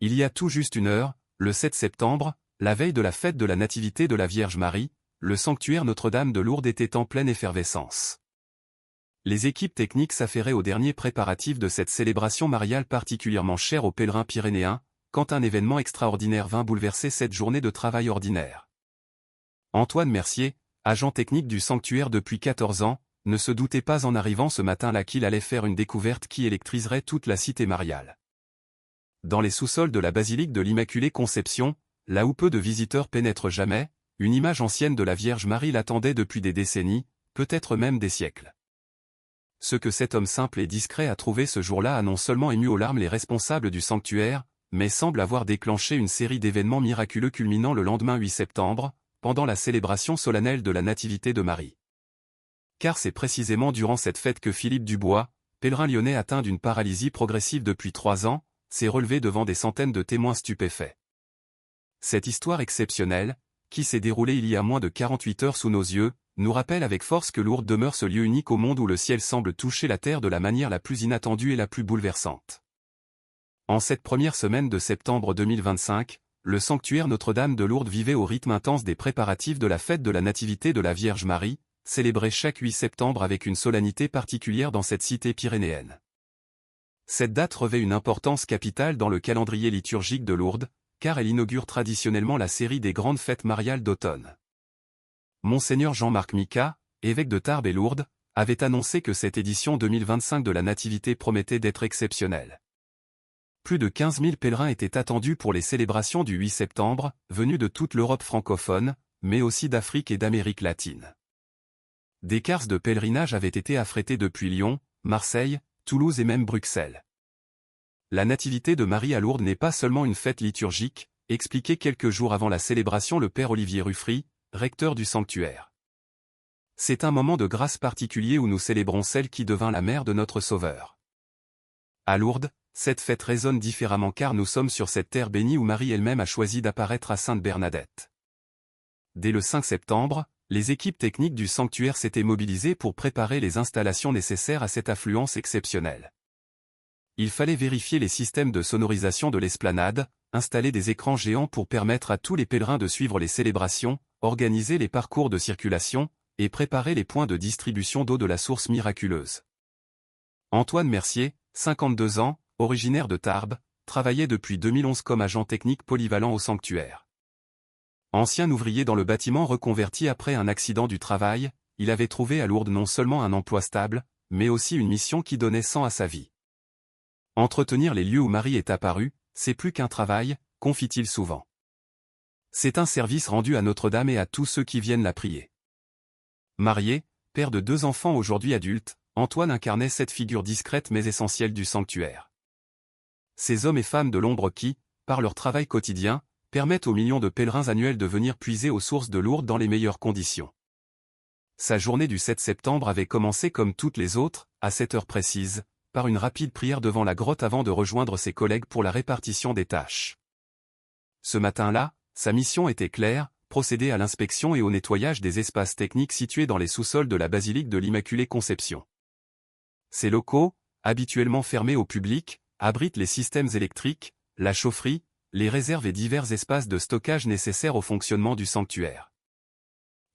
Il y a tout juste une heure, le 7 septembre, la veille de la fête de la Nativité de la Vierge Marie, le sanctuaire Notre-Dame de Lourdes était en pleine effervescence. Les équipes techniques s'affairaient aux derniers préparatifs de cette célébration mariale particulièrement chère aux pèlerins pyrénéens, quand un événement extraordinaire vint bouleverser cette journée de travail ordinaire. Antoine Mercier, agent technique du sanctuaire depuis 14 ans, ne se doutait pas en arrivant ce matin-là qu'il allait faire une découverte qui électriserait toute la cité mariale. Dans les sous-sols de la basilique de l'Immaculée Conception, là où peu de visiteurs pénètrent jamais, une image ancienne de la Vierge Marie l'attendait depuis des décennies, peut-être même des siècles. Ce que cet homme simple et discret a trouvé ce jour-là a non seulement ému aux larmes les responsables du sanctuaire, mais semble avoir déclenché une série d'événements miraculeux culminant le lendemain 8 septembre, pendant la célébration solennelle de la Nativité de Marie. Car c'est précisément durant cette fête que Philippe Dubois, pèlerin lyonnais atteint d'une paralysie progressive depuis 3 ans, s'est relevé devant des centaines de témoins stupéfaits. Cette histoire exceptionnelle, qui s'est déroulée il y a moins de 48 heures sous nos yeux, nous rappelle avec force que Lourdes demeure ce lieu unique au monde où le ciel semble toucher la terre de la manière la plus inattendue et la plus bouleversante. En cette première semaine de septembre 2025, le sanctuaire Notre-Dame de Lourdes vivait au rythme intense des préparatifs de la fête de la Nativité de la Vierge Marie, célébrée chaque 8 septembre avec une solennité particulière dans cette cité pyrénéenne. Cette date revêt une importance capitale dans le calendrier liturgique de Lourdes, car elle inaugure traditionnellement la série des grandes fêtes mariales d'automne. Monseigneur Jean-Marc Micas, évêque de Tarbes et Lourdes, avait annoncé que cette édition 2025 de la Nativité promettait d'être exceptionnelle. Plus de 15 000 pèlerins étaient attendus pour les célébrations du 8 septembre, venus de toute l'Europe francophone, mais aussi d'Afrique et d'Amérique latine. Des cars de pèlerinage avaient été affrétés depuis Lyon, Marseille, Toulouse et même Bruxelles. La Nativité de Marie à Lourdes n'est pas seulement une fête liturgique, expliquait quelques jours avant la célébration le père Olivier Ruffry, recteur du sanctuaire. C'est un moment de grâce particulier où nous célébrons celle qui devint la mère de notre Sauveur. À Lourdes, cette fête résonne différemment car nous sommes sur cette terre bénie où Marie elle-même a choisi d'apparaître à Sainte Bernadette. Dès le 5 septembre, les équipes techniques du sanctuaire s'étaient mobilisées pour préparer les installations nécessaires à cette affluence exceptionnelle. Il fallait vérifier les systèmes de sonorisation de l'esplanade, installer des écrans géants pour permettre à tous les pèlerins de suivre les célébrations, organiser les parcours de circulation, et préparer les points de distribution d'eau de la source miraculeuse. Antoine Mercier, 52 ans, originaire de Tarbes, travaillait depuis 2011 comme agent technique polyvalent au sanctuaire. Ancien ouvrier dans le bâtiment reconverti après un accident du travail, il avait trouvé à Lourdes non seulement un emploi stable, mais aussi une mission qui donnait sens à sa vie. Entretenir les lieux où Marie est apparue, c'est plus qu'un travail, confie-t-il souvent. C'est un service rendu à Notre-Dame et à tous ceux qui viennent la prier. Marié, père de 2 enfants aujourd'hui adultes, Antoine incarnait cette figure discrète mais essentielle du sanctuaire. Ces hommes et femmes de l'ombre qui, par leur travail quotidien, permettent aux millions de pèlerins annuels de venir puiser aux sources de Lourdes dans les meilleures conditions. Sa journée du 7 septembre avait commencé comme toutes les autres, à cette heure précise, par une rapide prière devant la grotte avant de rejoindre ses collègues pour la répartition des tâches. Ce matin-là, sa mission était claire, procéder à l'inspection et au nettoyage des espaces techniques situés dans les sous-sols de la basilique de l'Immaculée Conception. Ces locaux, habituellement fermés au public, abritent les systèmes électriques, la chaufferie, les réserves et divers espaces de stockage nécessaires au fonctionnement du sanctuaire.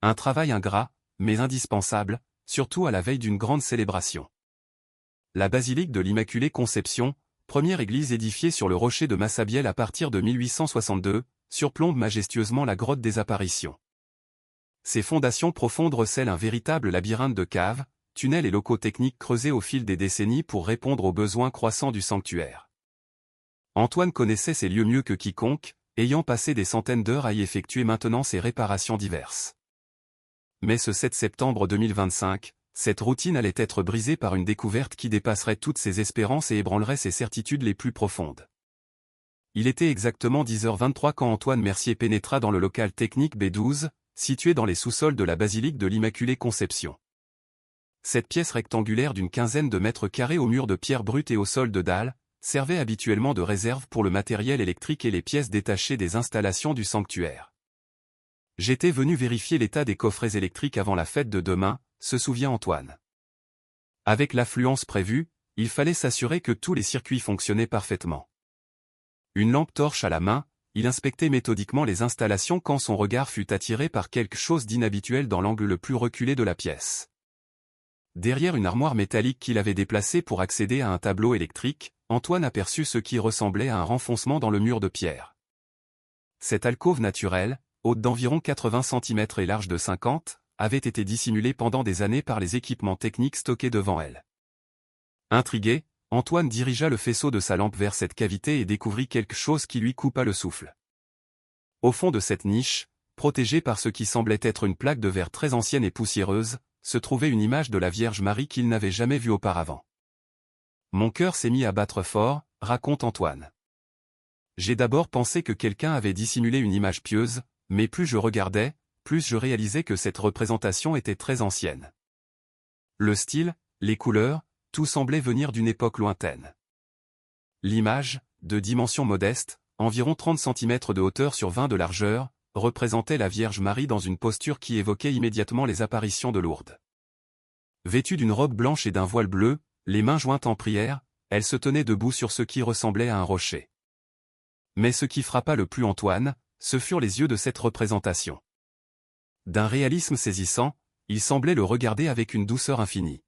Un travail ingrat, mais indispensable, surtout à la veille d'une grande célébration. La basilique de l'Immaculée Conception, première église édifiée sur le rocher de Massabielle à partir de 1862, surplombe majestueusement la grotte des apparitions. Ses fondations profondes recèlent un véritable labyrinthe de caves, tunnels et locaux techniques creusés au fil des décennies pour répondre aux besoins croissants du sanctuaire. Antoine connaissait ces lieux mieux que quiconque, ayant passé des centaines d'heures à y effectuer maintenant ces réparations diverses. Mais ce 7 septembre 2025, cette routine allait être brisée par une découverte qui dépasserait toutes ses espérances et ébranlerait ses certitudes les plus profondes. Il était exactement 10h23 quand Antoine Mercier pénétra dans le local technique B12, situé dans les sous-sols de la basilique de l'Immaculée Conception. Cette pièce rectangulaire d'une quinzaine de mètres carrés aux murs de pierre brute et au sol de dalle, servait habituellement de réserve pour le matériel électrique et les pièces détachées des installations du sanctuaire. J'étais venu vérifier l'état des coffrets électriques avant la fête de demain, se souvient Antoine. Avec l'affluence prévue, il fallait s'assurer que tous les circuits fonctionnaient parfaitement. Une lampe torche à la main, il inspectait méthodiquement les installations quand son regard fut attiré par quelque chose d'inhabituel dans l'angle le plus reculé de la pièce. Derrière une armoire métallique qu'il avait déplacée pour accéder à un tableau électrique, Antoine aperçut ce qui ressemblait à un renfoncement dans le mur de pierre. Cette alcôve naturelle, haute d'environ 80 cm et large de 50, avait été dissimulée pendant des années par les équipements techniques stockés devant elle. Intrigué, Antoine dirigea le faisceau de sa lampe vers cette cavité et découvrit quelque chose qui lui coupa le souffle. Au fond de cette niche, protégée par ce qui semblait être une plaque de verre très ancienne et poussiéreuse, se trouvait une image de la Vierge Marie qu'il n'avait jamais vue auparavant. Mon cœur s'est mis à battre fort, raconte Antoine. J'ai d'abord pensé que quelqu'un avait dissimulé une image pieuse, mais plus je regardais, plus je réalisais que cette représentation était très ancienne. Le style, les couleurs, tout semblait venir d'une époque lointaine. L'image, de dimension modeste, environ 30 cm de hauteur sur 20 de largeur, représentait la Vierge Marie dans une posture qui évoquait immédiatement les apparitions de Lourdes. Vêtue d'une robe blanche et d'un voile bleu, les mains jointes en prière, elle se tenait debout sur ce qui ressemblait à un rocher. Mais ce qui frappa le plus Antoine, ce furent les yeux de cette représentation. D'un réalisme saisissant, il semblait le regarder avec une douceur infinie.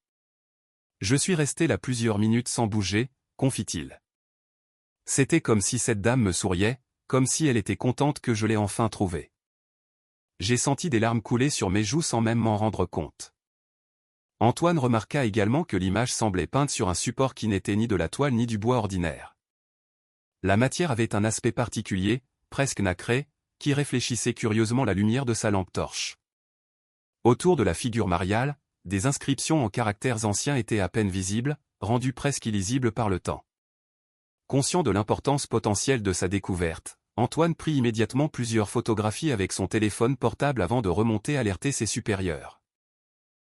Je suis resté là plusieurs minutes sans bouger, confie-t-il. C'était comme si cette dame me souriait, comme si elle était contente que je l'ai enfin trouvée. J'ai senti des larmes couler sur mes joues sans même m'en rendre compte. Antoine remarqua également que l'image semblait peinte sur un support qui n'était ni de la toile ni du bois ordinaire. La matière avait un aspect particulier, presque nacré, qui réfléchissait curieusement la lumière de sa lampe torche. Autour de la figure mariale, des inscriptions en caractères anciens étaient à peine visibles, rendues presque illisibles par le temps. Conscient de l'importance potentielle de sa découverte, Antoine prit immédiatement plusieurs photographies avec son téléphone portable avant de remonter alerter ses supérieurs.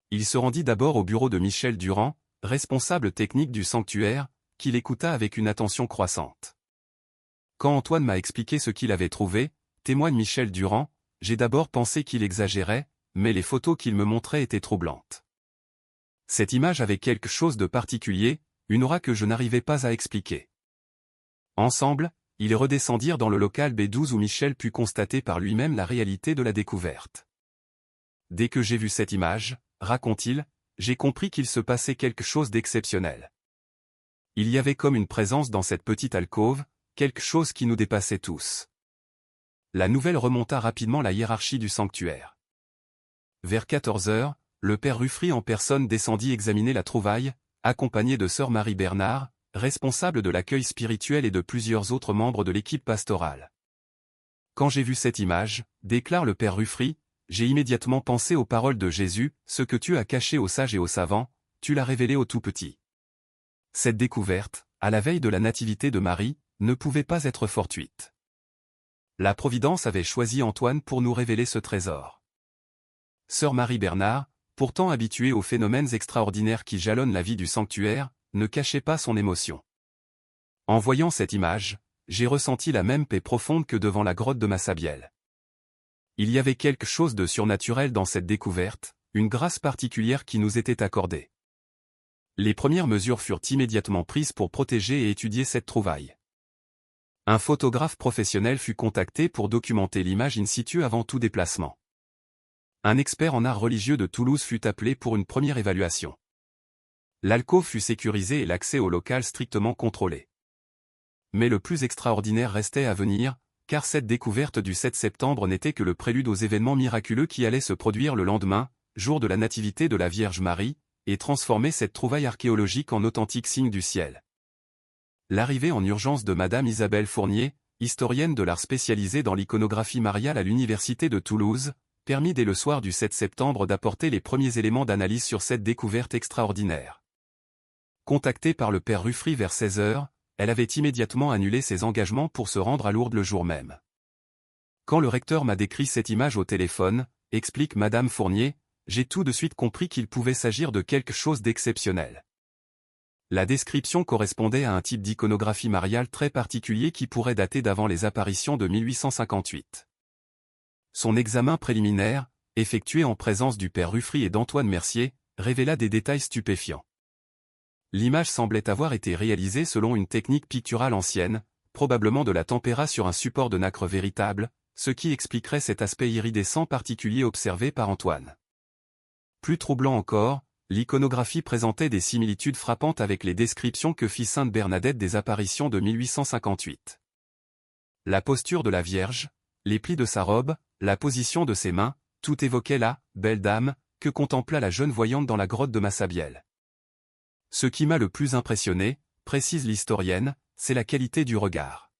Il se rendit d'abord au bureau de Michel Durand, responsable technique du sanctuaire, qui l'écouta avec une attention croissante. Quand Antoine m'a expliqué ce qu'il avait trouvé, témoigne Michel Durand, j'ai d'abord pensé qu'il exagérait, mais les photos qu'il me montrait étaient troublantes. Cette image avait quelque chose de particulier, une aura que je n'arrivais pas à expliquer. Ensemble, ils redescendirent dans le local B12 où Michel put constater par lui-même la réalité de la découverte. Dès que j'ai vu cette image, raconte-t-il, j'ai compris qu'il se passait quelque chose d'exceptionnel. Il y avait comme une présence dans cette petite alcôve, quelque chose qui nous dépassait tous. La nouvelle remonta rapidement la hiérarchie du sanctuaire. Vers 14 heures, le père Ruffry en personne descendit examiner la trouvaille, accompagné de sœur Marie Bernard, responsable de l'accueil spirituel et de plusieurs autres membres de l'équipe pastorale. Quand j'ai vu cette image, déclare le père Ruffry, j'ai immédiatement pensé aux paroles de Jésus, ce que tu as caché aux sages et aux savants, tu l'as révélé aux tout petits. Cette découverte, à la veille de la nativité de Marie, ne pouvait pas être fortuite. La Providence avait choisi Antoine pour nous révéler ce trésor. Sœur Marie Bernard, pourtant habituée aux phénomènes extraordinaires qui jalonnent la vie du sanctuaire, ne cachait pas son émotion. En voyant cette image, j'ai ressenti la même paix profonde que devant la grotte de Massabielle. Il y avait quelque chose de surnaturel dans cette découverte, une grâce particulière qui nous était accordée. Les premières mesures furent immédiatement prises pour protéger et étudier cette trouvaille. Un photographe professionnel fut contacté pour documenter l'image in situ avant tout déplacement. Un expert en art religieux de Toulouse fut appelé pour une première évaluation. L'alcôve fut sécurisée et l'accès au local strictement contrôlé. Mais le plus extraordinaire restait à venir, car cette découverte du 7 septembre n'était que le prélude aux événements miraculeux qui allaient se produire le lendemain, jour de la nativité de la Vierge Marie, et transformer cette trouvaille archéologique en authentique signe du ciel. L'arrivée en urgence de Madame Isabelle Fournier, historienne de l'art spécialisée dans l'iconographie mariale à l'Université de Toulouse, permit dès le soir du 7 septembre d'apporter les premiers éléments d'analyse sur cette découverte extraordinaire. Contactée par le père Ruffry vers 16 heures, elle avait immédiatement annulé ses engagements pour se rendre à Lourdes le jour même. Quand le recteur m'a décrit cette image au téléphone, explique Madame Fournier, j'ai tout de suite compris qu'il pouvait s'agir de quelque chose d'exceptionnel. La description correspondait à un type d'iconographie mariale très particulier qui pourrait dater d'avant les apparitions de 1858. Son examen préliminaire, effectué en présence du père Ruffry et d'Antoine Mercier, révéla des détails stupéfiants. L'image semblait avoir été réalisée selon une technique picturale ancienne, probablement de la tempéra sur un support de nacre véritable, ce qui expliquerait cet aspect iridescent particulier observé par Antoine. Plus troublant encore, l'iconographie présentait des similitudes frappantes avec les descriptions que fit sainte Bernadette des apparitions de 1858. La posture de la Vierge, les plis de sa robe, la position de ses mains, tout évoquait la « belle dame » que contempla la jeune voyante dans la grotte de Massabielle. Ce qui m'a le plus impressionné, précise l'historienne, c'est la qualité du regard.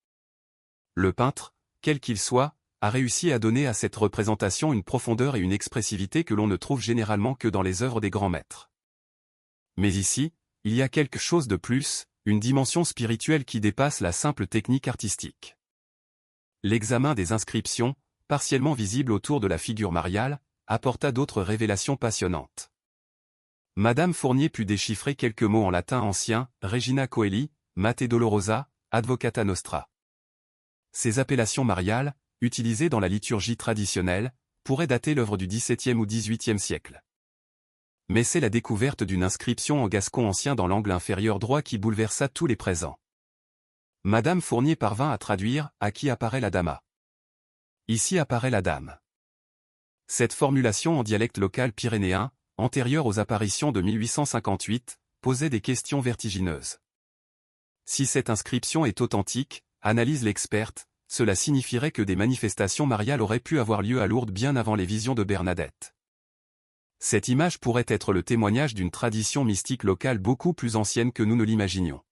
Le peintre, quel qu'il soit, a réussi à donner à cette représentation une profondeur et une expressivité que l'on ne trouve généralement que dans les œuvres des grands maîtres. Mais ici, il y a quelque chose de plus, une dimension spirituelle qui dépasse la simple technique artistique. L'examen des inscriptions, partiellement visibles autour de la figure mariale, apporta d'autres révélations passionnantes. Madame Fournier put déchiffrer quelques mots en latin ancien, Regina Coeli, Mate Dolorosa, Advocata Nostra. Ces appellations mariales, utilisées dans la liturgie traditionnelle, pourraient dater l'œuvre du XVIIe ou XVIIIe siècle. Mais c'est la découverte d'une inscription en gascon ancien dans l'angle inférieur droit qui bouleversa tous les présents. Madame Fournier parvint à traduire « à qui apparaît la dama ». Ici apparaît la dame. Cette formulation en dialecte local pyrénéen, antérieure aux apparitions de 1858, posait des questions vertigineuses. Si cette inscription est authentique, analyse l'experte, cela signifierait que des manifestations mariales auraient pu avoir lieu à Lourdes bien avant les visions de Bernadette. Cette image pourrait être le témoignage d'une tradition mystique locale beaucoup plus ancienne que nous ne l'imaginions.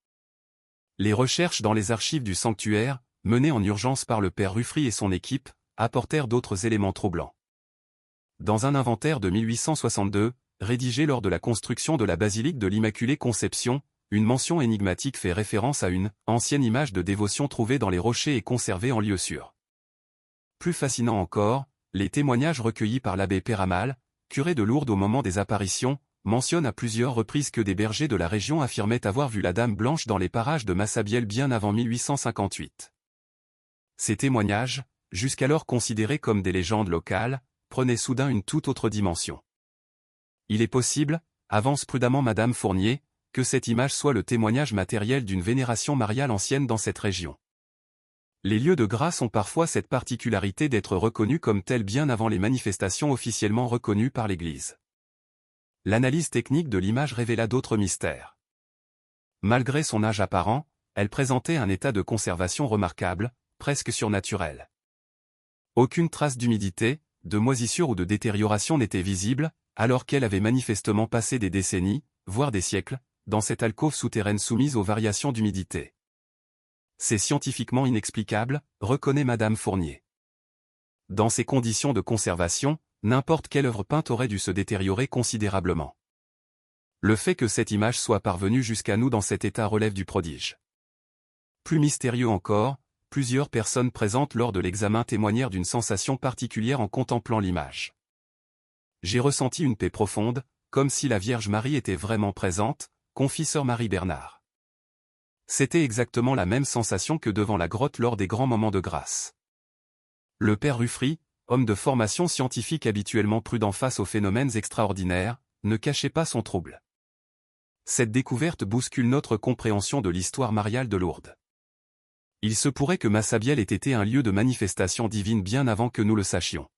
Les recherches dans les archives du sanctuaire, menées en urgence par le père Ruffry et son équipe, apportèrent d'autres éléments troublants. Dans un inventaire de 1862, rédigé lors de la construction de la basilique de l'Immaculée Conception, une mention énigmatique fait référence à une ancienne image de dévotion trouvée dans les rochers et conservée en lieu sûr. Plus fascinant encore, les témoignages recueillis par l'abbé Péramal, curé de Lourdes au moment des apparitions, mentionnent à plusieurs reprises que des bergers de la région affirmaient avoir vu la Dame Blanche dans les parages de Massabielle bien avant 1858. Ces témoignages, jusqu'alors considérés comme des légendes locales, prenaient soudain une toute autre dimension. Il est possible, avance prudemment Madame Fournier, que cette image soit le témoignage matériel d'une vénération mariale ancienne dans cette région. Les lieux de grâce ont parfois cette particularité d'être reconnus comme tels bien avant les manifestations officiellement reconnues par l'Église. L'analyse technique de l'image révéla d'autres mystères. Malgré son âge apparent, elle présentait un état de conservation remarquable, presque surnaturel. Aucune trace d'humidité, de moisissure ou de détérioration n'était visible, alors qu'elle avait manifestement passé des décennies, voire des siècles, dans cette alcôve souterraine soumise aux variations d'humidité. C'est scientifiquement inexplicable, reconnaît Madame Fournier. Dans ces conditions de conservation, n'importe quelle œuvre peinte aurait dû se détériorer considérablement. Le fait que cette image soit parvenue jusqu'à nous dans cet état relève du prodige. Plus mystérieux encore, plusieurs personnes présentes lors de l'examen témoignèrent d'une sensation particulière en contemplant l'image. J'ai ressenti une paix profonde, comme si la Vierge Marie était vraiment présente, confie sœur Marie Bernard. C'était exactement la même sensation que devant la grotte lors des grands moments de grâce. Le père Ruffry, homme de formation scientifique habituellement prudent face aux phénomènes extraordinaires, ne cachait pas son trouble. Cette découverte bouscule notre compréhension de l'histoire mariale de Lourdes. Il se pourrait que Massabielle ait été un lieu de manifestation divine bien avant que nous le sachions.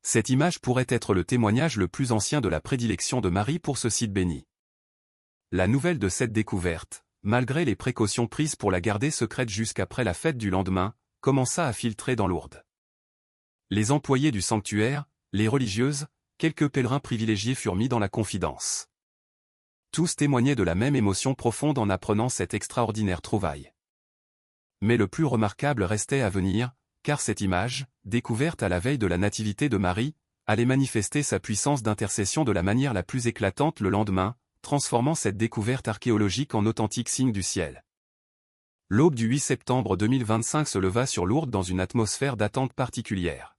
Cette image pourrait être le témoignage le plus ancien de la prédilection de Marie pour ce site béni. La nouvelle de cette découverte, malgré les précautions prises pour la garder secrète jusqu'après la fête du lendemain, commença à filtrer dans Lourdes. Les employés du sanctuaire, les religieuses, quelques pèlerins privilégiés furent mis dans la confidence. Tous témoignaient de la même émotion profonde en apprenant cette extraordinaire trouvaille. Mais le plus remarquable restait à venir, car cette image, découverte à la veille de la nativité de Marie, allait manifester sa puissance d'intercession de la manière la plus éclatante le lendemain, transformant cette découverte archéologique en authentique signe du ciel. L'aube du 8 septembre 2025 se leva sur Lourdes dans une atmosphère d'attente particulière.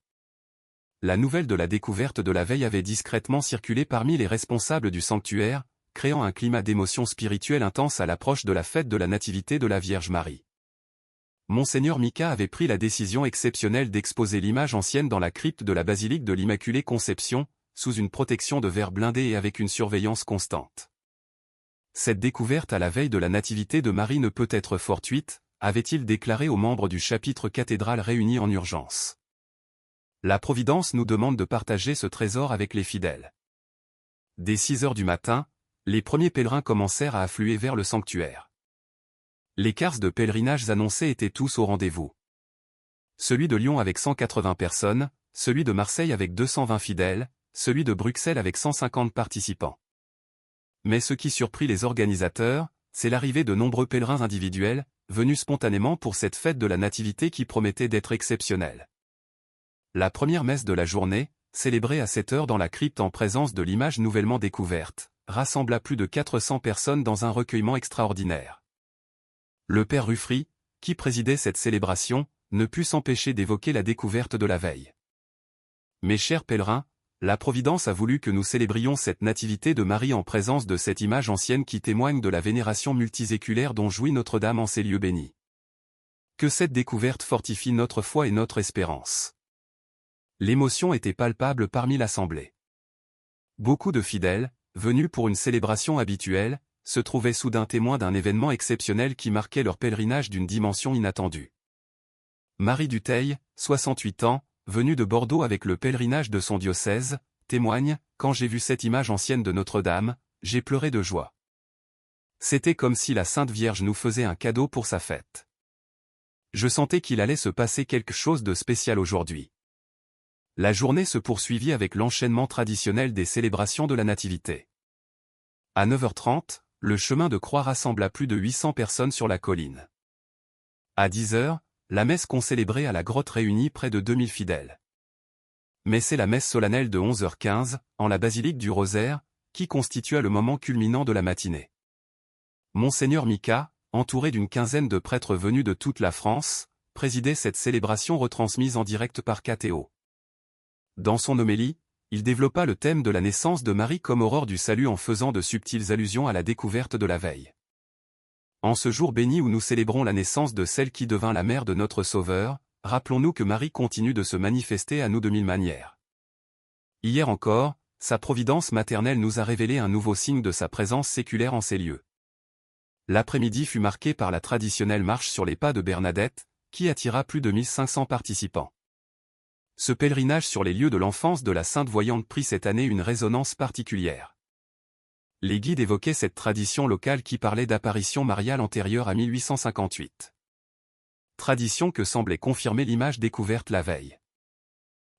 La nouvelle de la découverte de la veille avait discrètement circulé parmi les responsables du sanctuaire, créant un climat d'émotion spirituelle intense à l'approche de la fête de la Nativité de la Vierge Marie. Monseigneur Mika avait pris la décision exceptionnelle d'exposer l'image ancienne dans la crypte de la basilique de l'Immaculée Conception, sous une protection de verre blindé et avec une surveillance constante. Cette découverte à la veille de la Nativité de Marie ne peut être fortuite, avait-il déclaré aux membres du chapitre cathédral réunis en urgence. La Providence nous demande de partager ce trésor avec les fidèles. Dès 6 heures du matin, les premiers pèlerins commencèrent à affluer vers le sanctuaire. Les cars de pèlerinages annoncés étaient tous au rendez-vous. Celui de Lyon avec 180 personnes, celui de Marseille avec 220 fidèles, celui de Bruxelles avec 150 participants. Mais ce qui surprit les organisateurs, c'est l'arrivée de nombreux pèlerins individuels, venus spontanément pour cette fête de la Nativité qui promettait d'être exceptionnelle. La première messe de la journée, célébrée à 7 heures dans la crypte en présence de l'image nouvellement découverte, rassembla plus de 400 personnes dans un recueillement extraordinaire. Le père Ruffry, qui présidait cette célébration, ne put s'empêcher d'évoquer la découverte de la veille. Mes chers pèlerins, la Providence a voulu que nous célébrions cette nativité de Marie en présence de cette image ancienne qui témoigne de la vénération multiséculaire dont jouit Notre-Dame en ces lieux bénis. Que cette découverte fortifie notre foi et notre espérance. L'émotion était palpable parmi l'assemblée. Beaucoup de fidèles, venus pour une célébration habituelle, se trouvaient soudain témoins d'un événement exceptionnel qui marquait leur pèlerinage d'une dimension inattendue. Marie Dutheil, 68 ans, venue de Bordeaux avec le pèlerinage de son diocèse, témoigne, « Quand j'ai vu cette image ancienne de Notre-Dame, j'ai pleuré de joie. C'était comme si la Sainte Vierge nous faisait un cadeau pour sa fête. Je sentais qu'il allait se passer quelque chose de spécial aujourd'hui. » La journée se poursuivit avec l'enchaînement traditionnel des célébrations de la Nativité. À 9h30, le chemin de croix rassembla plus de 800 personnes sur la colline. À 10h, la messe concélébrait à la grotte réunit près de 2000 fidèles. Mais c'est la messe solennelle de 11h15, en la basilique du Rosaire, qui constitua le moment culminant de la matinée. Monseigneur Mika, entouré d'une quinzaine de prêtres venus de toute la France, présidait cette célébration retransmise en direct par KTO. Dans son homélie, il développa le thème de la naissance de Marie comme aurore du salut en faisant de subtiles allusions à la découverte de la veille. En ce jour béni où nous célébrons la naissance de celle qui devint la mère de notre Sauveur, rappelons-nous que Marie continue de se manifester à nous de mille manières. Hier encore, sa providence maternelle nous a révélé un nouveau signe de sa présence séculaire en ces lieux. L'après-midi fut marqué par la traditionnelle marche sur les pas de Bernadette, qui attira plus de 1500 participants. Ce pèlerinage sur les lieux de l'enfance de la Sainte Voyante prit cette année une résonance particulière. Les guides évoquaient cette tradition locale qui parlait d'apparition mariale antérieure à 1858. Tradition que semblait confirmer l'image découverte la veille.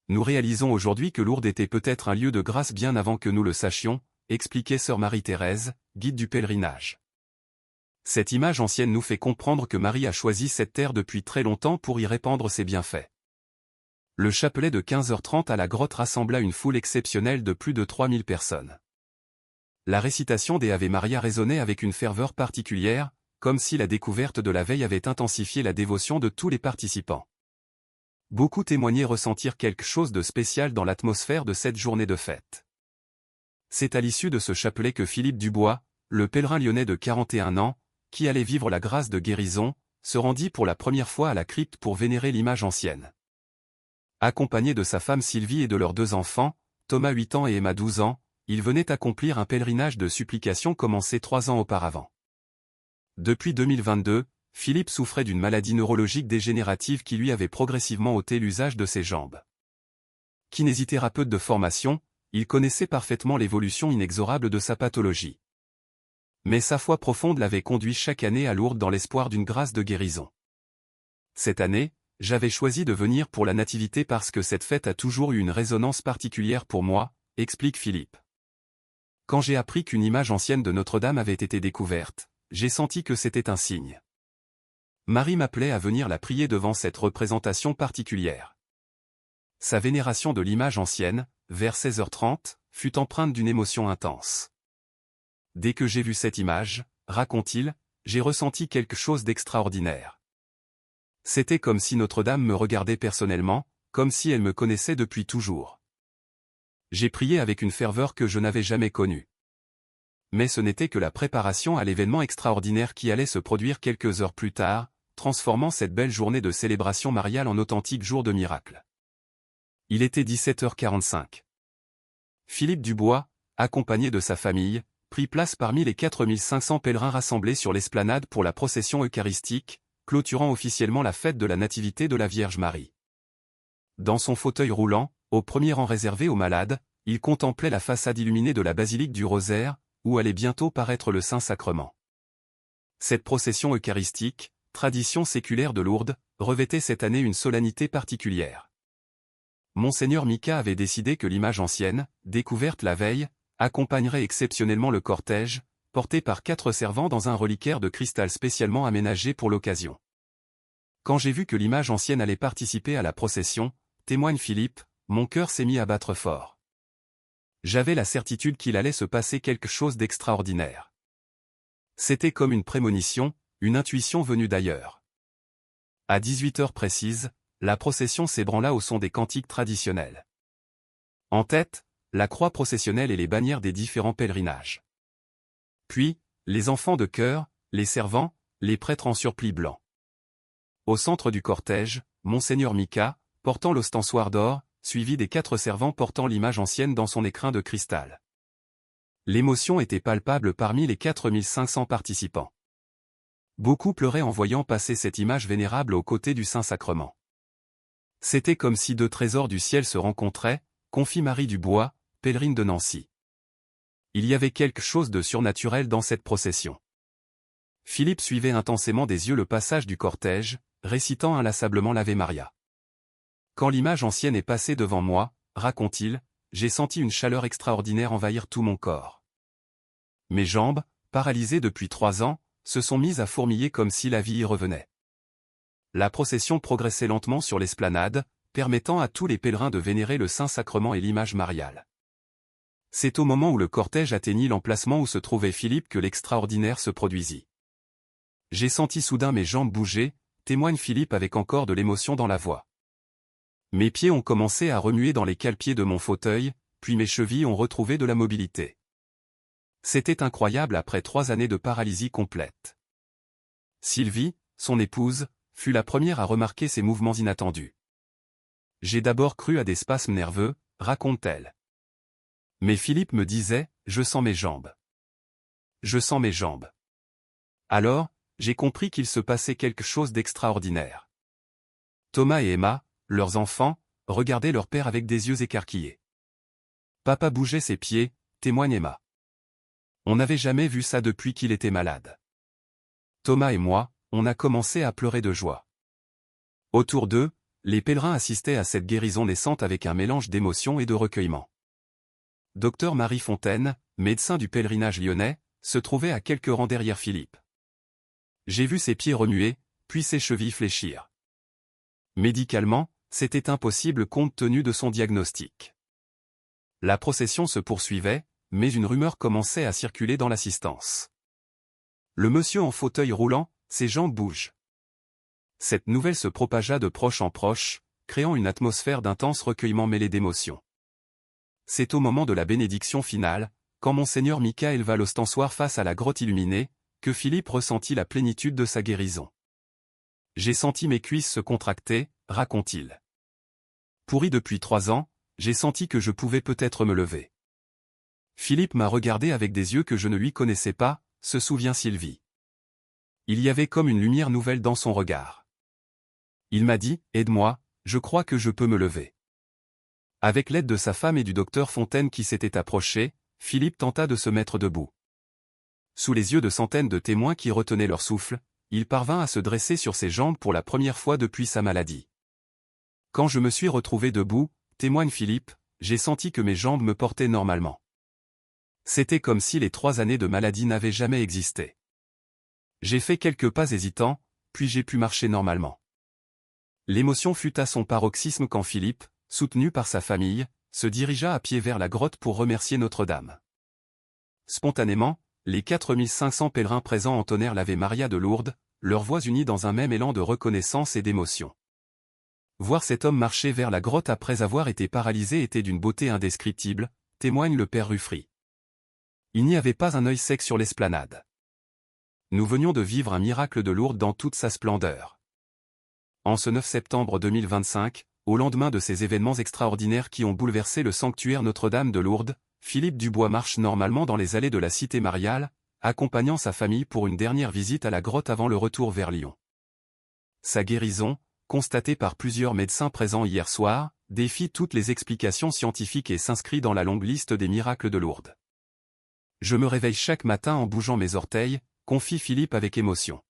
Nous réalisons aujourd'hui que Lourdes était peut-être un lieu de grâce bien avant que nous le sachions, expliquait sœur Marie-Thérèse, guide du pèlerinage. Cette image ancienne nous fait comprendre que Marie a choisi cette terre depuis très longtemps pour y répandre ses bienfaits. Le chapelet de 15h30 à la grotte rassembla une foule exceptionnelle de plus de 3000 personnes. La récitation des Ave Maria résonnait avec une ferveur particulière, comme si la découverte de la veille avait intensifié la dévotion de tous les participants. Beaucoup témoignaient ressentir quelque chose de spécial dans l'atmosphère de cette journée de fête. C'est à l'issue de ce chapelet que Philippe Dubois, le pèlerin lyonnais de 41 ans, qui allait vivre la grâce de guérison, se rendit pour la première fois à la crypte pour vénérer l'image ancienne. Accompagné de sa femme Sylvie et de leurs 2 enfants, Thomas 8 ans et Emma 12 ans, il venait accomplir un pèlerinage de supplication commencé 3 ans auparavant. Depuis 2022, Philippe souffrait d'une maladie neurologique dégénérative qui lui avait progressivement ôté l'usage de ses jambes. Kinésithérapeute de formation, il connaissait parfaitement l'évolution inexorable de sa pathologie. Mais sa foi profonde l'avait conduit chaque année à Lourdes dans l'espoir d'une grâce de guérison. Cette année, j'avais choisi de venir pour la Nativité parce que cette fête a toujours eu une résonance particulière pour moi, explique Philippe. Quand j'ai appris qu'une image ancienne de Notre-Dame avait été découverte, j'ai senti que c'était un signe. Marie m'appelait à venir la prier devant cette représentation particulière. Sa vénération de l'image ancienne, vers 16h30, fut empreinte d'une émotion intense. Dès que j'ai vu cette image, raconte-t-il, j'ai ressenti quelque chose d'extraordinaire. C'était comme si Notre-Dame me regardait personnellement, comme si elle me connaissait depuis toujours. J'ai prié avec une ferveur que je n'avais jamais connue. Mais ce n'était que la préparation à l'événement extraordinaire qui allait se produire quelques heures plus tard, transformant cette belle journée de célébration mariale en authentique jour de miracle. Il était 17h45. Philippe Dubois, accompagné de sa famille, prit place parmi les 4500 pèlerins rassemblés sur l'esplanade pour la procession eucharistique, clôturant officiellement la fête de la Nativité de la Vierge Marie. Dans son fauteuil roulant, au premier rang réservé aux malades, il contemplait la façade illuminée de la basilique du Rosaire, où allait bientôt paraître le Saint-Sacrement. Cette procession eucharistique, tradition séculaire de Lourdes, revêtait cette année une solennité particulière. Monseigneur Mika avait décidé que l'image ancienne, découverte la veille, accompagnerait exceptionnellement le cortège, porté par 4 servants dans un reliquaire de cristal spécialement aménagé pour l'occasion. Quand j'ai vu que l'image ancienne allait participer à la procession, témoigne Philippe, mon cœur s'est mis à battre fort. J'avais la certitude qu'il allait se passer quelque chose d'extraordinaire. C'était comme une prémonition, une intuition venue d'ailleurs. À 18h précises, la procession s'ébranla au son des cantiques traditionnels. En tête, la croix processionnelle et les bannières des différents pèlerinages. Puis, les enfants de chœur, les servants, les prêtres en surplis blanc. Au centre du cortège, Monseigneur Mika, portant l'ostensoir d'or, suivi des 4 servants portant l'image ancienne dans son écrin de cristal. L'émotion était palpable parmi les 4500 participants. Beaucoup pleuraient en voyant passer cette image vénérable aux côtés du Saint-Sacrement. C'était comme si 2 trésors du ciel se rencontraient, confie Marie Dubois, pèlerine de Nancy. Il y avait quelque chose de surnaturel dans cette procession. Philippe suivait intensément des yeux le passage du cortège, récitant inlassablement l'Ave Maria. Quand l'image ancienne est passée devant moi, raconte-t-il, j'ai senti une chaleur extraordinaire envahir tout mon corps. Mes jambes, paralysées depuis 3 ans, se sont mises à fourmiller comme si la vie y revenait. La procession progressait lentement sur l'esplanade, permettant à tous les pèlerins de vénérer le Saint-Sacrement et l'image mariale. C'est au moment où le cortège atteignit l'emplacement où se trouvait Philippe que l'extraordinaire se produisit. J'ai senti soudain mes jambes bouger, témoigne Philippe avec encore de l'émotion dans la voix. Mes pieds ont commencé à remuer dans les cale-pieds de mon fauteuil, puis mes chevilles ont retrouvé de la mobilité. C'était incroyable après 3 années de paralysie complète. Sylvie, son épouse, fut la première à remarquer ces mouvements inattendus. J'ai d'abord cru à des spasmes nerveux, raconte-t-elle. Mais Philippe me disait, je sens mes jambes. Je sens mes jambes. Alors, j'ai compris qu'il se passait quelque chose d'extraordinaire. Thomas et Emma, leurs enfants, regardaient leur père avec des yeux écarquillés. Papa bougeait ses pieds, témoigne Emma. On n'avait jamais vu ça depuis qu'il était malade. Thomas et moi, on a commencé à pleurer de joie. Autour d'eux, les pèlerins assistaient à cette guérison naissante avec un mélange d'émotion et de recueillement. Docteur Marie Fontaine, médecin du pèlerinage lyonnais, se trouvait à quelques rangs derrière Philippe. J'ai vu ses pieds remuer, puis ses chevilles fléchir. Médicalement, c'était impossible compte tenu de son diagnostic. La procession se poursuivait, mais une rumeur commençait à circuler dans l'assistance. Le monsieur en fauteuil roulant, ses jambes bougent. Cette nouvelle se propagea de proche en proche, créant une atmosphère d'intense recueillement mêlé d'émotions. C'est au moment de la bénédiction finale, quand Monseigneur Mika éleva l'ostensoir face à la grotte illuminée, que Philippe ressentit la plénitude de sa guérison. J'ai senti mes cuisses se contracter, raconte-t-il. Pourri depuis 3 ans, j'ai senti que je pouvais peut-être me lever. Philippe m'a regardé avec des yeux que je ne lui connaissais pas, se souvient Sylvie. Il y avait comme une lumière nouvelle dans son regard. Il m'a dit, aide-moi, je crois que je peux me lever. Avec l'aide de sa femme et du docteur Fontaine qui s'était approché, Philippe tenta de se mettre debout. Sous les yeux de centaines de témoins qui retenaient leur souffle, il parvint à se dresser sur ses jambes pour la première fois depuis sa maladie. Quand je me suis retrouvé debout, témoigne Philippe, j'ai senti que mes jambes me portaient normalement. C'était comme si les 3 années de maladie n'avaient jamais existé. J'ai fait quelques pas hésitants, puis j'ai pu marcher normalement. L'émotion fut à son paroxysme quand Philippe, soutenu par sa famille, se dirigea à pied vers la grotte pour remercier Notre-Dame. Spontanément, les 4500 pèlerins présents entonnèrent l'Ave Maria de Lourdes, leurs voix unies dans un même élan de reconnaissance et d'émotion. Voir cet homme marcher vers la grotte après avoir été paralysé était d'une beauté indescriptible, témoigne le père Ruffry. Il n'y avait pas un œil sec sur l'esplanade. Nous venions de vivre un miracle de Lourdes dans toute sa splendeur. En ce 9 septembre 2025, au lendemain de ces événements extraordinaires qui ont bouleversé le sanctuaire Notre-Dame de Lourdes, Philippe Dubois marche normalement dans les allées de la cité mariale, accompagnant sa famille pour une dernière visite à la grotte avant le retour vers Lyon. Sa guérison, constatée par plusieurs médecins présents hier soir, défie toutes les explications scientifiques et s'inscrit dans la longue liste des miracles de Lourdes. Je me réveille chaque matin en bougeant mes orteils, confie Philippe avec émotion.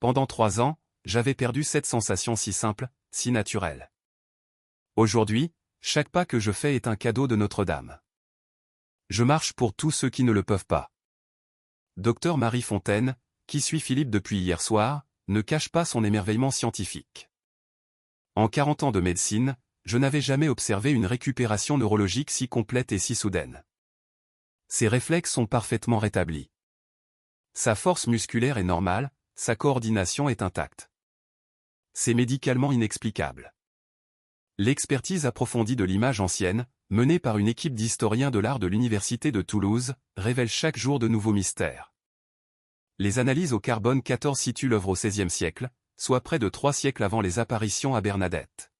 Pendant 3 ans, j'avais perdu cette sensation si simple, si naturelle. Aujourd'hui, chaque pas que je fais est un cadeau de Notre-Dame. Je marche pour tous ceux qui ne le peuvent pas. Docteur Marie Fontaine, qui suit Philippe depuis hier soir, ne cache pas son émerveillement scientifique. En 40 ans de médecine, je n'avais jamais observé une récupération neurologique si complète et si soudaine. Ses réflexes sont parfaitement rétablis. Sa force musculaire est normale, sa coordination est intacte. C'est médicalement inexplicable. L'expertise approfondie de l'image ancienne, menée par une équipe d'historiens de l'art de l'Université de Toulouse, révèle chaque jour de nouveaux mystères. Les analyses au carbone 14 situent l'œuvre au XVIe siècle, soit près de 3 siècles avant les apparitions à Bernadette.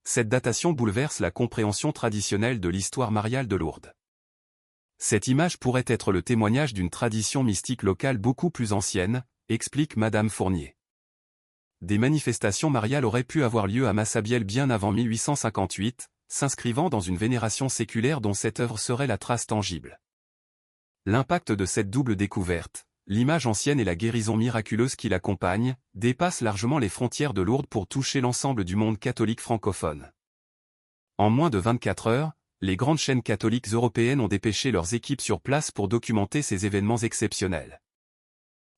Cette datation bouleverse la compréhension traditionnelle de l'histoire mariale de Lourdes. Cette image pourrait être le témoignage d'une tradition mystique locale beaucoup plus ancienne, explique Madame Fournier. Des manifestations mariales auraient pu avoir lieu à Massabielle bien avant 1858, s'inscrivant dans une vénération séculaire dont cette œuvre serait la trace tangible. L'impact de cette double découverte, l'image ancienne et la guérison miraculeuse qui l'accompagne, dépasse largement les frontières de Lourdes pour toucher l'ensemble du monde catholique francophone. En moins de 24 heures, les grandes chaînes catholiques européennes ont dépêché leurs équipes sur place pour documenter ces événements exceptionnels.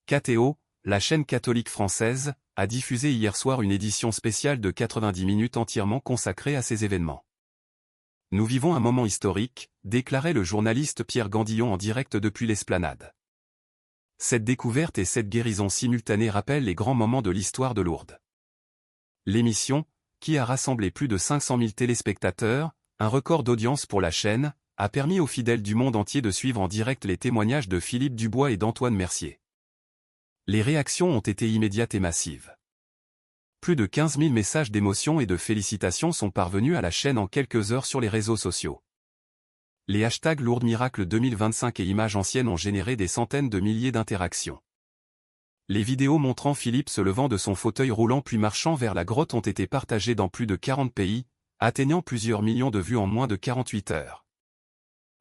KTO, la chaîne catholique française, a diffusé hier soir une édition spéciale de 90 minutes entièrement consacrée à ces événements. Nous vivons un moment historique, déclarait le journaliste Pierre Gandillon en direct depuis l'Esplanade. Cette découverte et cette guérison simultanée rappellent les grands moments de l'histoire de Lourdes. L'émission, qui a rassemblé plus de 500 000 téléspectateurs, un record d'audience pour la chaîne, a permis aux fidèles du monde entier de suivre en direct les témoignages de Philippe Dubois et d'Antoine Mercier. Les réactions ont été immédiates et massives. Plus de 15 000 messages d'émotion et de félicitations sont parvenus à la chaîne en quelques heures sur les réseaux sociaux. Les hashtags Lourdes Miracle 2025 et Images anciennes ont généré des centaines de milliers d'interactions. Les vidéos montrant Philippe se levant de son fauteuil roulant puis marchant vers la grotte ont été partagées dans plus de 40 pays, atteignant plusieurs millions de vues en moins de 48 heures.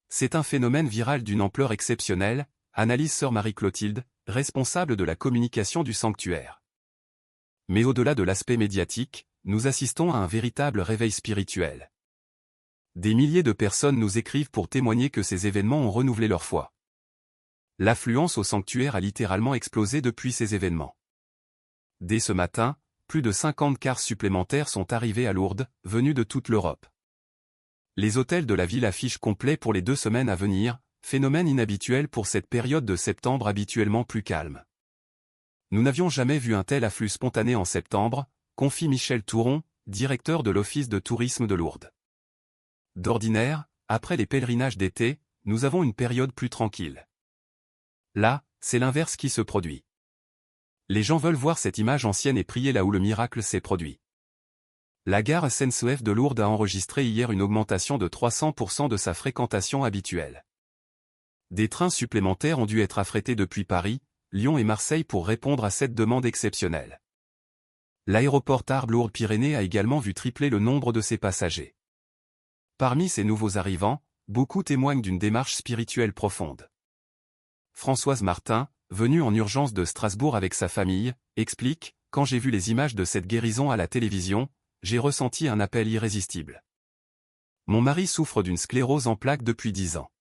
C'est un phénomène viral d'une ampleur exceptionnelle, analyse sœur Marie-Clotilde, responsable de la communication du sanctuaire. Mais au-delà de l'aspect médiatique, nous assistons à un véritable réveil spirituel. Des milliers de personnes nous écrivent pour témoigner que ces événements ont renouvelé leur foi. L'affluence au sanctuaire a littéralement explosé depuis ces événements. Dès ce matin, plus de 50 cars supplémentaires sont arrivés à Lourdes, venus de toute l'Europe. Les hôtels de la ville affichent complet pour les 2 semaines à venir, phénomène inhabituel pour cette période de septembre habituellement plus calme. Nous n'avions jamais vu un tel afflux spontané en septembre, confie Michel Touron, directeur de l'Office de tourisme de Lourdes. D'ordinaire, après les pèlerinages d'été, nous avons une période plus tranquille. Là, c'est l'inverse qui se produit. Les gens veulent voir cette image ancienne et prier là où le miracle s'est produit. La gare SNCF de Lourdes a enregistré hier une augmentation de 300% de sa fréquentation habituelle. Des trains supplémentaires ont dû être affrétés depuis Paris, Lyon et Marseille pour répondre à cette demande exceptionnelle. L'aéroport Tarbes-Lourdes-Pyrénées a également vu tripler le nombre de ses passagers. Parmi ces nouveaux arrivants, beaucoup témoignent d'une démarche spirituelle profonde. Françoise Martin, venue en urgence de Strasbourg avec sa famille, explique « Quand j'ai vu les images de cette guérison à la télévision, j'ai ressenti un appel irrésistible. Mon mari souffre d'une sclérose en plaques depuis 10 ans.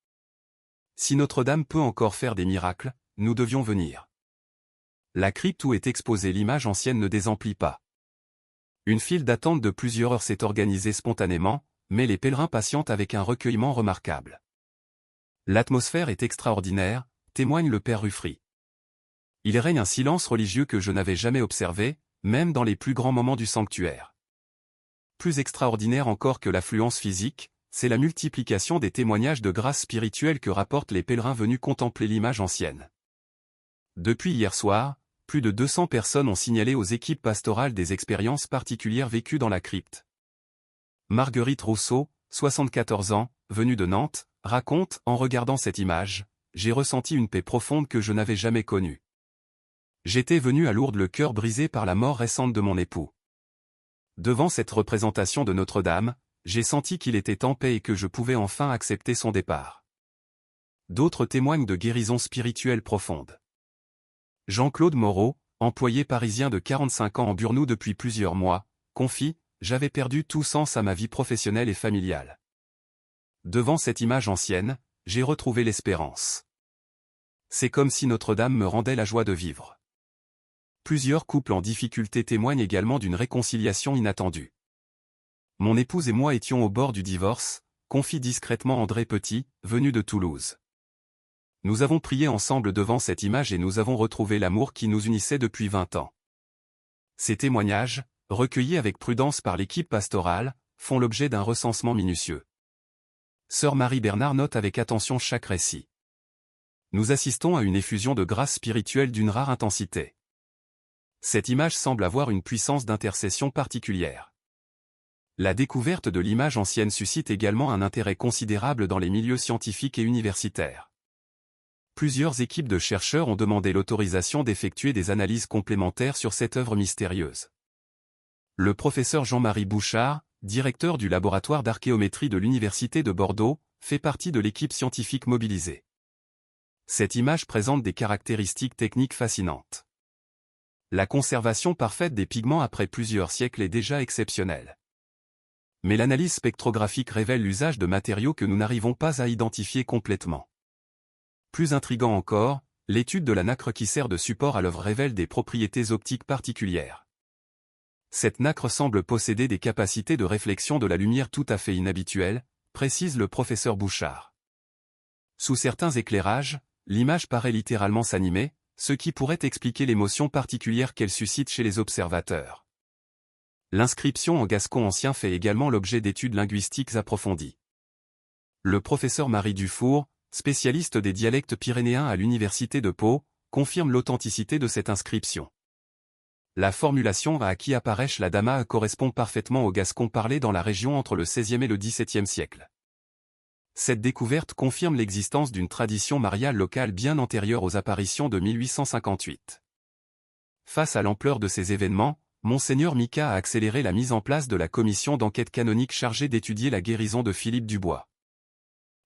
Si Notre-Dame peut encore faire des miracles, nous devions venir. La crypte où est exposée l'image ancienne ne désemplit pas. Une file d'attente de plusieurs heures s'est organisée spontanément, mais les pèlerins patientent avec un recueillement remarquable. L'atmosphère est extraordinaire, témoigne le père Ruffry. Il règne un silence religieux que je n'avais jamais observé, même dans les plus grands moments du sanctuaire. Plus extraordinaire encore que l'affluence physique, c'est la multiplication des témoignages de grâce spirituelle que rapportent les pèlerins venus contempler l'image ancienne. Depuis hier soir, plus de 200 personnes ont signalé aux équipes pastorales des expériences particulières vécues dans la crypte. Marguerite Rousseau, 74 ans, venue de Nantes, raconte « En regardant cette image, j'ai ressenti une paix profonde que je n'avais jamais connue. J'étais venu à Lourdes le cœur brisé par la mort récente de mon époux. Devant cette représentation de Notre-Dame, j'ai senti qu'il était en paix et que je pouvais enfin accepter son départ. D'autres témoignent de guérison spirituelle profonde. Jean-Claude Moreau, employé parisien de 45 ans en Burnout depuis plusieurs mois, confie « J'avais perdu tout sens à ma vie professionnelle et familiale. Devant cette image ancienne, j'ai retrouvé l'espérance. C'est comme si Notre-Dame me rendait la joie de vivre. » Plusieurs couples en difficulté témoignent également d'une réconciliation inattendue. Mon épouse et moi étions au bord du divorce, confie discrètement André Petit, venu de Toulouse. Nous avons prié ensemble devant cette image et nous avons retrouvé l'amour qui nous unissait depuis 20 ans. Ces témoignages, recueillis avec prudence par l'équipe pastorale, font l'objet d'un recensement minutieux. Sœur Marie Bernard note avec attention chaque récit. Nous assistons à une effusion de grâce spirituelle d'une rare intensité. Cette image semble avoir une puissance d'intercession particulière. La découverte de l'image ancienne suscite également un intérêt considérable dans les milieux scientifiques et universitaires. Plusieurs équipes de chercheurs ont demandé l'autorisation d'effectuer des analyses complémentaires sur cette œuvre mystérieuse. Le professeur Jean-Marie Bouchard, directeur du laboratoire d'archéométrie de l'Université de Bordeaux, fait partie de l'équipe scientifique mobilisée. Cette image présente des caractéristiques techniques fascinantes. La conservation parfaite des pigments après plusieurs siècles est déjà exceptionnelle. Mais l'analyse spectrographique révèle l'usage de matériaux que nous n'arrivons pas à identifier complètement. Plus intriguant encore, l'étude de la nacre qui sert de support à l'œuvre révèle des propriétés optiques particulières. Cette nacre semble posséder des capacités de réflexion de la lumière tout à fait inhabituelles, précise le professeur Bouchard. Sous certains éclairages, l'image paraît littéralement s'animer, ce qui pourrait expliquer l'émotion particulière qu'elle suscite chez les observateurs. L'inscription en gascon ancien fait également l'objet d'études linguistiques approfondies. Le professeur Marie Dufour, spécialiste des dialectes pyrénéens à l'université de Pau, confirme l'authenticité de cette inscription. La formulation à qui apparaît la dama correspond parfaitement au gascon parlé dans la région entre le XVIe et le XVIIe siècle. Cette découverte confirme l'existence d'une tradition mariale locale bien antérieure aux apparitions de 1858. Face à l'ampleur de ces événements, Monseigneur Mika a accéléré la mise en place de la commission d'enquête canonique chargée d'étudier la guérison de Philippe Dubois.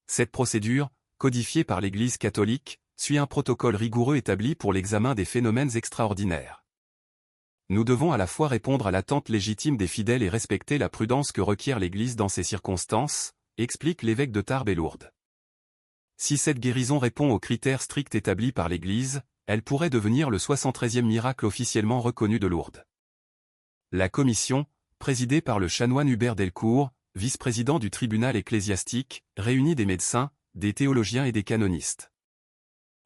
Cette procédure, codifiée par l'Église catholique, suit un protocole rigoureux établi pour l'examen des phénomènes extraordinaires. Nous devons à la fois répondre à l'attente légitime des fidèles et respecter la prudence que requiert l'Église dans ces circonstances, explique l'évêque de Tarbes et Lourdes. Si cette guérison répond aux critères stricts établis par l'Église, elle pourrait devenir le 73e miracle officiellement reconnu de Lourdes. La commission, présidée par le chanoine Hubert Delcourt, vice-président du tribunal ecclésiastique, réunit des médecins, des théologiens et des canonistes.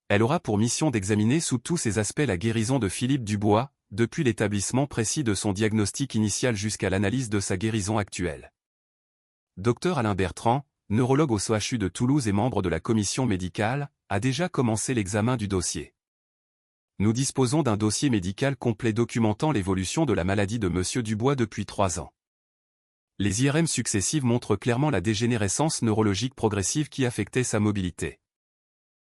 Elle aura pour mission d'examiner sous tous ses aspects la guérison de Philippe Dubois, depuis l'établissement précis de son diagnostic initial jusqu'à l'analyse de sa guérison actuelle. Dr Alain Bertrand, neurologue au CHU de Toulouse et membre de la commission médicale, a déjà commencé l'examen du dossier. Nous disposons d'un dossier médical complet documentant l'évolution de la maladie de M. Dubois depuis 3 ans. Les IRM successives montrent clairement la dégénérescence neurologique progressive qui affectait sa mobilité.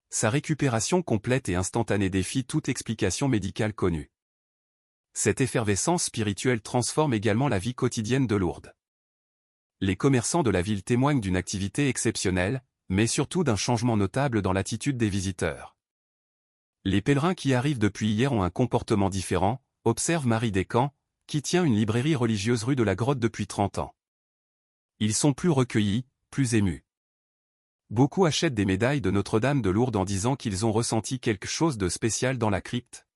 Sa récupération complète et instantanée défie toute explication médicale connue. Cette effervescence spirituelle transforme également la vie quotidienne de Lourdes. Les commerçants de la ville témoignent d'une activité exceptionnelle, mais surtout d'un changement notable dans l'attitude des visiteurs. Les pèlerins qui arrivent depuis hier ont un comportement différent, observe Marie Descamps, qui tient une librairie religieuse rue de la Grotte depuis 30 ans. Ils sont plus recueillis, plus émus. Beaucoup achètent des médailles de Notre-Dame de Lourdes en disant qu'ils ont ressenti quelque chose de spécial dans la crypte.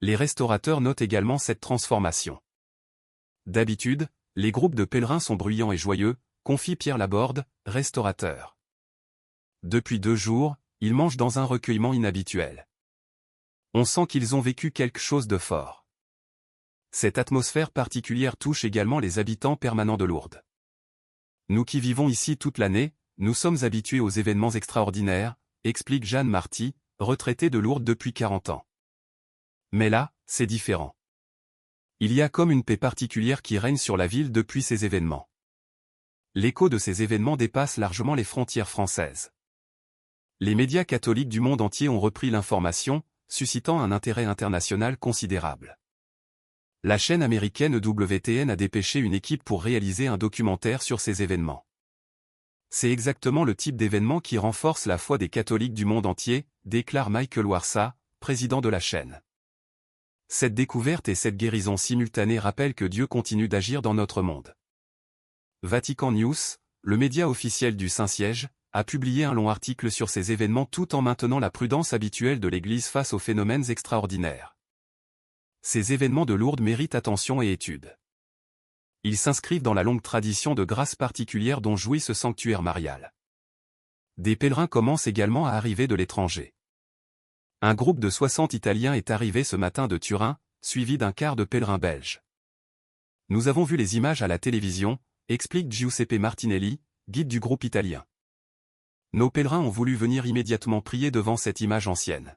Les restaurateurs notent également cette transformation. D'habitude, les groupes de pèlerins sont bruyants et joyeux, confie Pierre Laborde, restaurateur. Depuis 2 jours, ils mangent dans un recueillement inhabituel. On sent qu'ils ont vécu quelque chose de fort. Cette atmosphère particulière touche également les habitants permanents de Lourdes. Nous qui vivons ici toute l'année, nous sommes habitués aux événements extraordinaires, explique Jeanne Marty, retraitée de Lourdes depuis 40 ans. Mais là, c'est différent. Il y a comme une paix particulière qui règne sur la ville depuis ces événements. L'écho de ces événements dépasse largement les frontières françaises. Les médias catholiques du monde entier ont repris l'information, suscitant un intérêt international considérable. La chaîne américaine EWTN a dépêché une équipe pour réaliser un documentaire sur ces événements. C'est exactement le type d'événement qui renforce la foi des catholiques du monde entier, déclare Michael Warsa, président de la chaîne. Cette découverte et cette guérison simultanée rappellent que Dieu continue d'agir dans notre monde. Vatican News, le média officiel du Saint-Siège, a publié un long article sur ces événements tout en maintenant la prudence habituelle de l'Église face aux phénomènes extraordinaires. Ces événements de Lourdes méritent attention et étude. Ils s'inscrivent dans la longue tradition de grâce particulière dont jouit ce sanctuaire marial. Des pèlerins commencent également à arriver de l'étranger. Un groupe de 60 Italiens est arrivé ce matin de Turin, suivi d'un quart de pèlerins belges. Nous avons vu les images à la télévision, explique Giuseppe Martinelli, guide du groupe italien. Nos pèlerins ont voulu venir immédiatement prier devant cette image ancienne.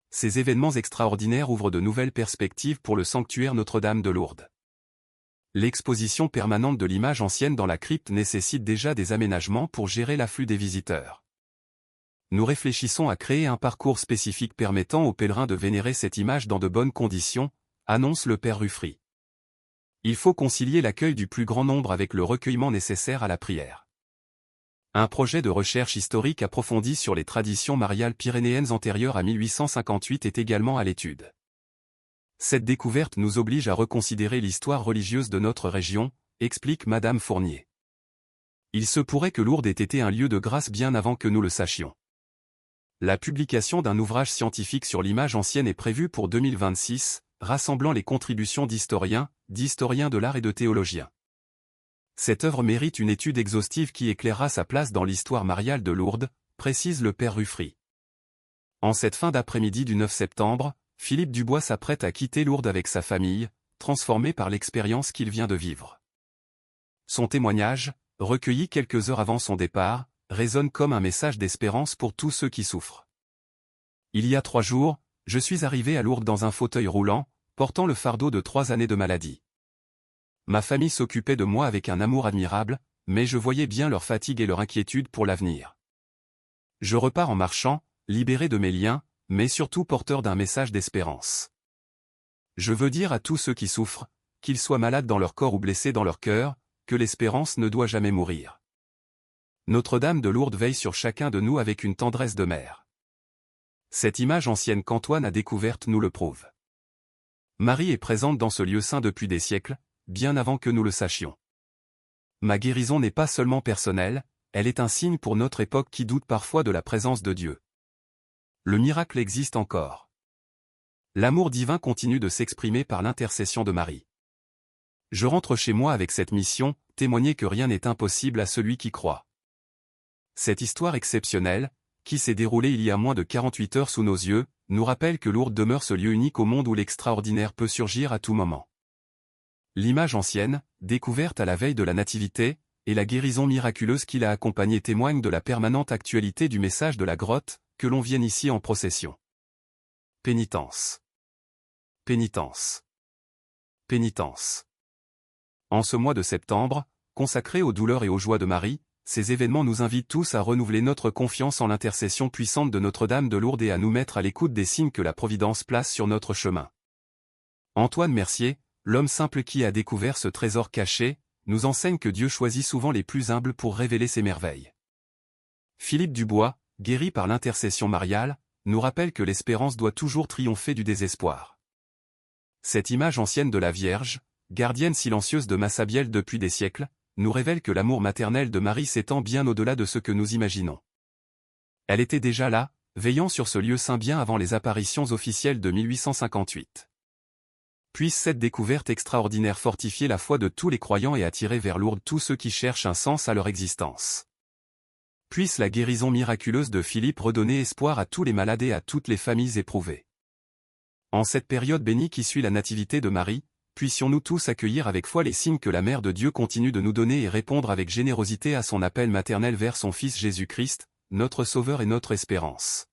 Ces événements extraordinaires ouvrent de nouvelles perspectives pour le sanctuaire Notre-Dame de Lourdes. L'exposition permanente de l'image ancienne dans la crypte nécessite déjà des aménagements pour gérer l'afflux des visiteurs. Nous réfléchissons à créer un parcours spécifique permettant aux pèlerins de vénérer cette image dans de bonnes conditions, annonce le père Ruffry. Il faut concilier l'accueil du plus grand nombre avec le recueillement nécessaire à la prière. Un projet de recherche historique approfondi sur les traditions mariales pyrénéennes antérieures à 1858 est également à l'étude. Cette découverte nous oblige à reconsidérer l'histoire religieuse de notre région, explique Madame Fournier. Il se pourrait que Lourdes ait été un lieu de grâce bien avant que nous le sachions. La publication d'un ouvrage scientifique sur l'image ancienne est prévue pour 2026, rassemblant les contributions d'historiens de l'art et de théologiens. Cette œuvre mérite une étude exhaustive qui éclairera sa place dans l'histoire mariale de Lourdes, précise le père Ruffry. En cette fin d'après-midi du 9 septembre, Philippe Dubois s'apprête à quitter Lourdes avec sa famille, transformé par l'expérience qu'il vient de vivre. Son témoignage, recueilli quelques heures avant son départ, résonne comme un message d'espérance pour tous ceux qui souffrent. Il y a 3 jours, je suis arrivé à Lourdes dans un fauteuil roulant, portant le fardeau de 3 années de maladie. Ma famille s'occupait de moi avec un amour admirable, mais je voyais bien leur fatigue et leur inquiétude pour l'avenir. Je repars en marchant, libéré de mes liens, mais surtout porteur d'un message d'espérance. Je veux dire à tous ceux qui souffrent, qu'ils soient malades dans leur corps ou blessés dans leur cœur, que l'espérance ne doit jamais mourir. Notre-Dame de Lourdes veille sur chacun de nous avec une tendresse de mère. Cette image ancienne qu'Antoine a découverte nous le prouve. Marie est présente dans ce lieu saint depuis des siècles, bien avant que nous le sachions. Ma guérison n'est pas seulement personnelle, elle est un signe pour notre époque qui doute parfois de la présence de Dieu. Le miracle existe encore. L'amour divin continue de s'exprimer par l'intercession de Marie. Je rentre chez moi avec cette mission, témoigner que rien n'est impossible à celui qui croit. Cette histoire exceptionnelle, qui s'est déroulée il y a moins de 48 heures sous nos yeux, nous rappelle que Lourdes demeure ce lieu unique au monde où l'extraordinaire peut surgir à tout moment. L'image ancienne, découverte à la veille de la Nativité, et la guérison miraculeuse qui l'a accompagnée témoignent de la permanente actualité du message de la grotte, que l'on vienne ici en procession. Pénitence. Pénitence. Pénitence. En ce mois de septembre, consacré aux douleurs et aux joies de Marie, ces événements nous invitent tous à renouveler notre confiance en l'intercession puissante de Notre-Dame de Lourdes et à nous mettre à l'écoute des signes que la Providence place sur notre chemin. Antoine Mercier, l'homme simple qui a découvert ce trésor caché, nous enseigne que Dieu choisit souvent les plus humbles pour révéler ses merveilles. Philippe Dubois, guéri par l'intercession mariale, nous rappelle que l'espérance doit toujours triompher du désespoir. Cette image ancienne de la Vierge, gardienne silencieuse de Massabielle depuis des siècles, nous révèle que l'amour maternel de Marie s'étend bien au-delà de ce que nous imaginons. Elle était déjà là, veillant sur ce lieu saint bien avant les apparitions officielles de 1858. Puisse cette découverte extraordinaire fortifier la foi de tous les croyants et attirer vers Lourdes tous ceux qui cherchent un sens à leur existence. Puisse la guérison miraculeuse de Philippe redonner espoir à tous les malades et à toutes les familles éprouvées. En cette période bénie qui suit la nativité de Marie, puissions-nous tous accueillir avec foi les signes que la Mère de Dieu continue de nous donner et répondre avec générosité à son appel maternel vers son Fils Jésus-Christ, notre Sauveur et notre espérance.